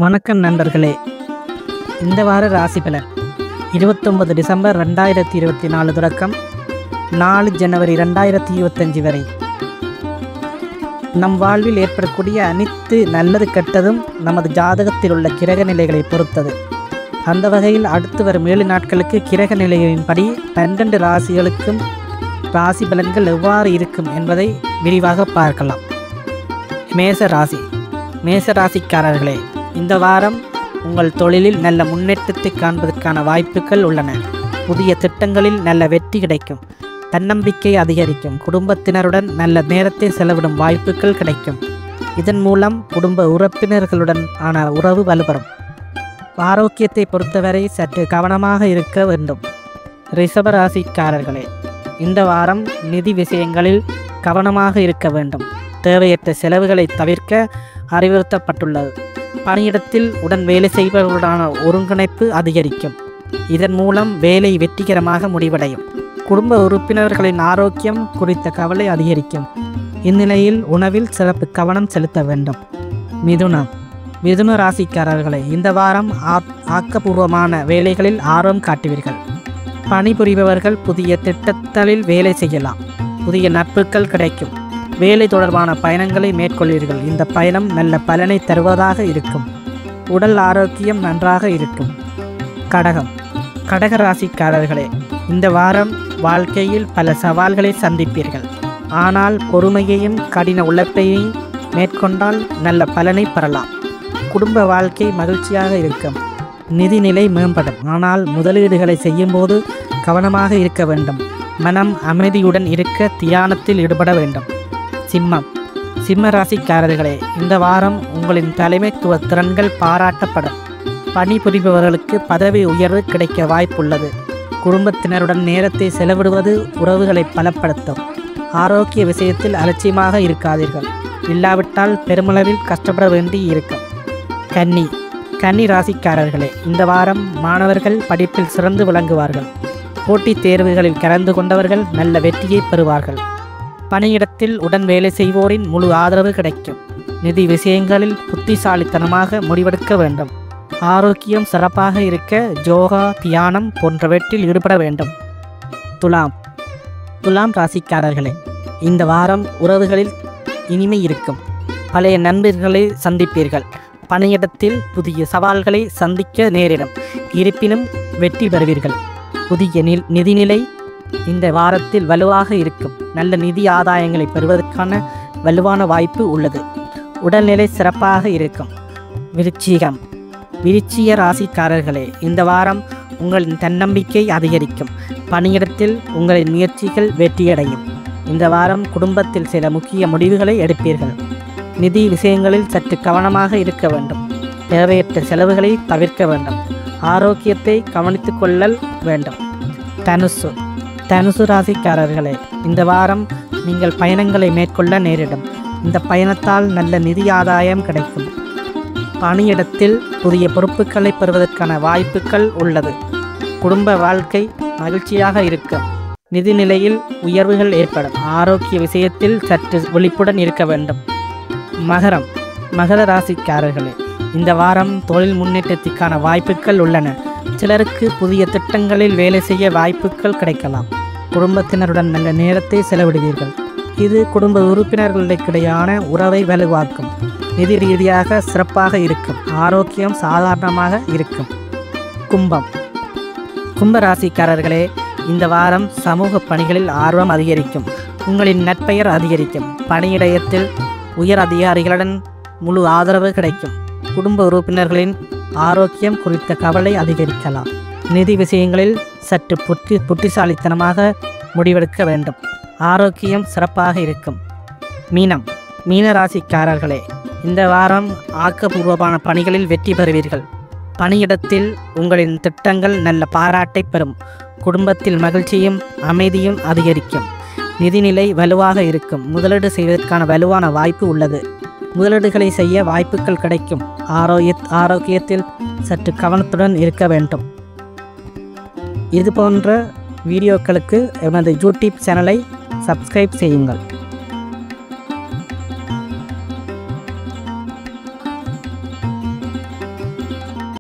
வணக்கம் நண்பர்களே. இந்த வார ராசி பலன் 29 டிசம்பர் 2024 தொடக்கம் 4 ஜனவரி 2025 வரை. நம் வாழ்வில் ஏற்படக்கூடிய அனைத்து நல்லது கெட்டதும் நமது ஜாதகத்தில் உள்ள கிரக நிலைகளை பொறுத்தது. அந்த வகையில் அடுத்து வரும் 7 நாட்களுக்கு கிரக நிலைகளின்படி 12 ராசிகளுக்கும் ராசி பலன்கள் எவ்வாறு இருக்கும் என்பதை விரிவாக பார்க்கலாம். மேச ராசிக்காரர்களே, இந்த வாரம் உங்கள் தொழிலில் நல்ல முன்னேற்றத்தை காண்பதற்கான வாய்ப்புகள் உள்ளன. புதிய திட்டங்களில் நல்ல வெற்றி கிடைக்கும். தன்னம்பிக்கை அதிகரிக்கும். குடும்பத்தினருடன் நல்ல நேரத்தை செலவிடும் வாய்ப்புகள் கிடைக்கும். இதன் மூலம் குடும்ப உறுப்பினர்களுடன் ஆன உறவு வலுப்பெறும். ஆரோக்கியத்தை பொறுத்தவரை சற்று கவனமாக இருக்க வேண்டும். ரிஷப ராசிக்காரர்களே, இந்த வாரம் நிதி விஷயங்களில் கவனமாக இருக்க வேண்டும். தேவையற்ற செலவுகளை தவிர்க்க அறிவுறுத்தப்பட்டுள்ளது. பணியிடத்தில் உடன் வேலை செய்பவர்களுடான ஒருங்கிணைப்பு அதிகரிக்கும். இதன் மூலம் வேலை வெற்றிகரமாக முடிவடையும். குடும்ப உறுப்பினர்களின் ஆரோக்கியம் குறித்த கவலை அதிகரிக்கும். இந்நிலையில் உணவில் சிறப்பு கவனம் செலுத்த வேண்டும். மிதுன ராசிக்காரர்களை, இந்த வாரம் ஆக்கப்பூர்வமான வேலைகளில் ஆர்வம் காட்டுவீர்கள். பணிபுரிபவர்கள் புதிய திட்டங்களில் வேலை செய்யலாம். புதிய நட்புகள் கிடைக்கும். வேலை தொடர்பான பயணங்களை மேற்கொள்வீர்கள். இந்த பயணம் நல்ல பலனை தருவதாக இருக்கும். உடல் ஆரோக்கியம் நன்றாக இருக்கும். கடக ராசிக்காரர்களே, இந்த வாரம் வாழ்க்கையில் பல சவால்களை சந்திப்பீர்கள். ஆனால் பொறுமையையும் கடின உழைப்பையும் மேற்கொண்டால் நல்ல பலனை பெறலாம். குடும்ப வாழ்க்கை மகிழ்ச்சியாக இருக்கும். நிதிநிலை மேம்படும். ஆனால் முதலீடுகளை செய்யும்போது கவனமாக இருக்க வேண்டும். மனம் அமைதியுடன் இருக்க தியானத்தில் ஈடுபட வேண்டும். சிம்ம ராசிக்காரர்களே, இந்த வாரம் உங்களின் தலைமைத்துவ திறன்கள் பாராட்டப்படும். பணிபுரிபவர்களுக்கு பதவி உயர்வு கிடைக்க வாய்ப்புள்ளது. குடும்பத்தினருடன் நேரத்தை செலவிடுவது உறவுகளை பலப்படுத்தும். ஆரோக்கிய விஷயத்தில் அலட்சியமாக இருக்காதீர்கள். இல்லாவிட்டால் பெருமளவில் கஷ்டப்பட வேண்டி இருக்கும். கன்னி ராசிக்காரர்களே, இந்த வாரம் மாணவர்கள் படிப்பில் சிறந்து விளங்குவார்கள். போட்டித் தேர்வுகளில் கலந்து கொண்டவர்கள் நல்ல வெற்றியை பெறுவார்கள். பணியிடத்தில் உடன் வேலை செய்வோரின் முழு ஆதரவு கிடைக்கும். நிதி விஷயங்களில் புத்திசாலித்தனமாக முடிவெடுக்க வேண்டும். ஆரோக்கியம் சிறப்பாக இருக்க யோகா, தியானம் போன்றவற்றில் ஈடுபட வேண்டும். துலாம் ராசிக்காரர்களே, இந்த வாரம் உறவுகளில் இனிமை இருக்கும். பழைய நண்பர்களை சந்திப்பீர்கள். பணியிடத்தில் புதிய சவால்களை சந்திக்க நேரிடும். இருப்பினும் வெற்றி பெறுவீர்கள். புதிய நிதிநிலை இந்த வாரத்தில் வலுவாக இருக்கும். நல்ல நிதி ஆதாயங்களை பெறுவதற்கான வலுவான வாய்ப்பு உள்ளது. உடல்நிலை சிறப்பாக இருக்கும். விருச்சிக ராசிக்காரர்களே, இந்த வாரம் உங்களின் தன்னம்பிக்கை அதிகரிக்கும். பணியிடத்தில் உங்களின் முயற்சிகள் வெற்றியடையும். இந்த வாரம் குடும்பத்தில் சில முக்கிய முடிவுகளை எடுப்பீர்கள். நிதி விஷயங்களில் சற்று கவனமாக இருக்க வேண்டும். தேவையற்ற செலவுகளை தவிர்க்க வேண்டும். ஆரோக்கியத்தை கவனித்து கொள்ளல் வேண்டும். தனுசு ராசிக்காரர்களே, இந்த வாரம் நீங்கள் பயணங்களை மேற்கொள்ள நேரிடும். இந்த பயணத்தால் நல்ல நிதி ஆதாயம் கிடைக்கும். பணியிடத்தில் புதிய பொறுப்புகளை பெறுவதற்கான வாய்ப்புகள் உள்ளது. குடும்ப வாழ்க்கை மகிழ்ச்சியாக இருக்கும். நிதிநிலையில் உயர்வுகள் ஏற்படும். ஆரோக்கிய விஷயத்தில் சற்று விழிப்புடன் இருக்க வேண்டும். மகர ராசிக்காரர்களே, இந்த வாரம் தொழில் முன்னேற்றத்திற்கான வாய்ப்புகள் உள்ளன. சிலருக்கு புதிய திட்டங்களில் வேலை செய்ய வாய்ப்புகள் கிடைக்கலாம். குடும்பத்தினருடன் நல்ல நேரத்தை செலவிடுவீர்கள். இது குடும்ப உறுப்பினர்களுக்கிடையான உறவை வலுவாக்கும். நிதி ரீதியாக சிறப்பாக இருக்கும். ஆரோக்கியம் சாதாரணமாக இருக்கும். கும்ப ராசிக்காரர்களே, இந்த வாரம் சமூக பணிகளில் ஆர்வம் அதிகரிக்கும். உங்களின் நற்பெயர் அதிகரிக்கும். பணியிடத்தில் உயர் அதிகாரிகளுடன் முழு ஆதரவு கிடைக்கும். குடும்ப உறுப்பினர்களின் ஆரோக்கியம் குறித்த கவலை அதிகரிக்கலாம். நிதி விஷயங்களில் சற்று புத்திசாலித்தனமாக முடிவெடுக்க வேண்டும். ஆரோக்கியம் சிறப்பாக இருக்கும். மீன ராசிக்காரர்களே, இந்த வாரம் ஆக்கப்பூர்வமான பணிகளில் வெற்றி பெறுவீர்கள். பணியிடத்தில் உங்களின் திட்டங்கள் நல்ல பாராட்டை பெறும். குடும்பத்தில் மகிழ்ச்சியும் அமைதியும் அதிகரிக்கும். நிதிநிலை வலுவாக இருக்கும். முதலீடு செய்வதற்கான வலுவான வாய்ப்பு உள்ளது. முதலீடுகளை செய்ய வாய்ப்புகள் கிடைக்கும். ஆரோக்கியத்தில் சற்று கவனத்துடன் இருக்க வேண்டும். இது போன்ற வீடியோக்களுக்கு எமது யூடியூப் சேனலை சப்ஸ்கிரைப் செய்யுங்கள்.